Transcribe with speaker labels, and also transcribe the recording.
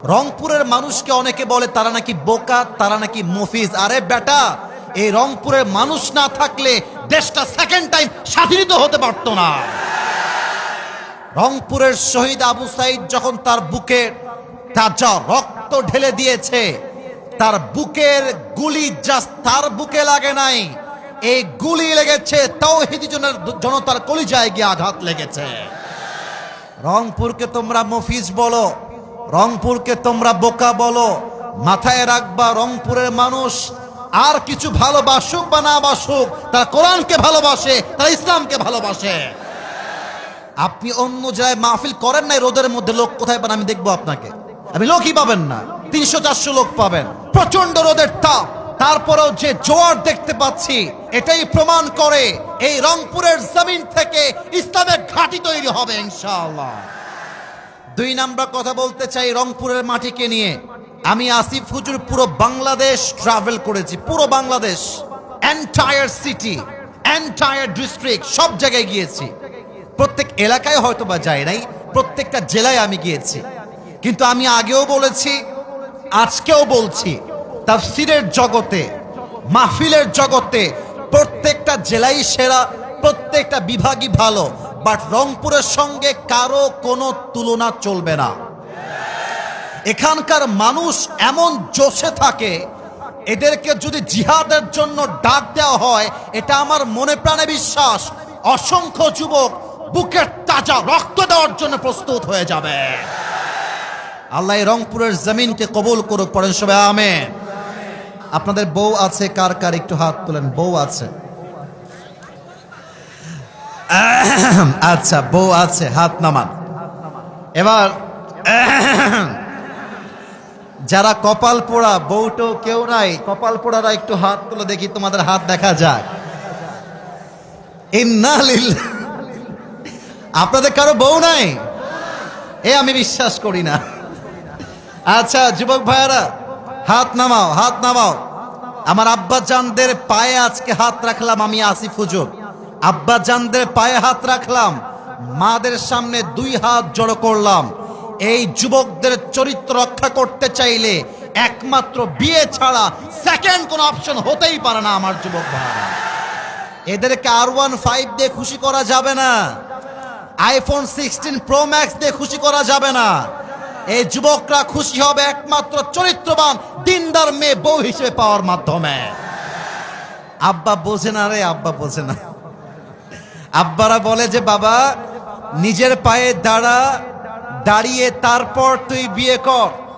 Speaker 1: রংপুরের মানুষকে অনেকে বলে তারা নাকি বোকা, তারা নাকি মফিজ। আরে বেটা, এই রংপুরের মানুষ না থাকলে দেশটা সেকেন্ড টাইম স্বাধীন হতে পারত না। রংপুরের শহীদ আবু সাইদ যখন তার বুকে তাজা রক্ত ঢেলে দিয়েছে, তার বুকের গুলি জাস্ট তার বুকে লাগে নাই, এই গুলি লেগেছে তাওহীদি জনতার কলিজায় গিয়ে আঘাত লেগেছে। রংপুরকে তোমরা মফিজ বলো, রংপুরকে তোমরা বোকা বলো, মাথায় রাখবা রংপুরের মানুষ আর কিছু ভালোবাসুক বা না বাসুক, তারা কোরআনকে ভালোবাসে, তারা ইসলামকে ভালোবাসে। আপনি অন্য জায়গায় মাহফিল করেন নাই, রোদের মধ্যে লোক কোথায় পান আমি দেখবো আপনাকে? আপনি লোকই পাবেন না, 300-400 লোক পাবেন, প্রচন্ড রোদের তাপ। তারপরেও যে জোয়ার দেখতে পাচ্ছি, এটাই প্রমাণ করে এই রংপুরের জমিন থেকে ইসলামের ঘাঁটি তৈরি হবে ইনশাআল্লাহ। 2 নাম্বার কথা বলতে চাই রংপুরের মাটিকে নিয়ে। আমি আসিফ হুজুর পুরো বাংলাদেশ ট্রাভেল করেছি, পুরো Bangladesh, entire city, entire district, সব জায়গায় গিয়েছি। প্রত্যেক এলাকায় হয়তো বা যাই নাই, প্রত্যেকটা জেলায় আমি গিয়েছি। কিন্তু আমি আগেও বলেছি, আজকেও বলছি, তাফসীরের জগতে, মাহফিলের জগতে প্রত্যেকটা জেলাই সেরা, প্রত্যেকটা বিভাগই ভালো, বাট রংপুরের সঙ্গে কারো কোনো তুলনা চলবে না। এখানকার মানুষ এমন জোশে থাকে, এদেরকে যদি জিহাদের জন্য ডাক দেওয়া হয়, এটা আমার মনে প্রাণে বিশ্বাস, অসংখ্য যুবক বুকের তাজা রক্ত দেওয়ার জন্য প্রস্তুত হয়ে যাবে। আল্লাহ রংপুরের জমিনকে কবুল করুক, পড়েন সবাই আমিন। আপনাদের বউ আছে কার কার একটু হাত তোলেন? বউ আছে? আচ্ছা, বউ আছে, হাত নামান। এবার যারা কপাল পোড়া, বউটো কেউ নাই, কপাল পোড়ারা একটু হাত তুলে দেখি, তোমাদের হাত দেখা যায়। আপনাদের কারো বউ নাই? আমি বিশ্বাস করি না। আচ্ছা যুবক ভাইয়ারা, হাত নামাও, হাত নামাও। আমার আব্বা জানদের পায়ে আজকে হাত রাখলাম, আমি আসিফ হুজুর আব্বা জানদের পায়ে হাত রাখলাম, মাদের সামনে 2 হাত জড়ো করলাম। এই যুবকদের চরিত্র রক্ষা করতে চাইলে একমাত্র বিয়ে ছাড়া সেকেন্ড কোন অপশন হতেই পারে না আমার যুবক ভাইরা। এদেরকে R15 দিয়ে খুশি করা যাবে না, iPhone 16 Pro Max দিয়ে খুশি করা যাবে না। এই যুবকরা খুশি হবে একমাত্র চরিত্রবান দিনদার মেয়ে বউ হিসেবে পাওয়ার মাধ্যমে। আব্বা বোঝে না রে, আব্বা বোঝে না। আব্বারা বলে যে বাবা নিজের পায়ে দাঁড়া, দাঁড়িয়ে তারপর তুই বিয়ে কর।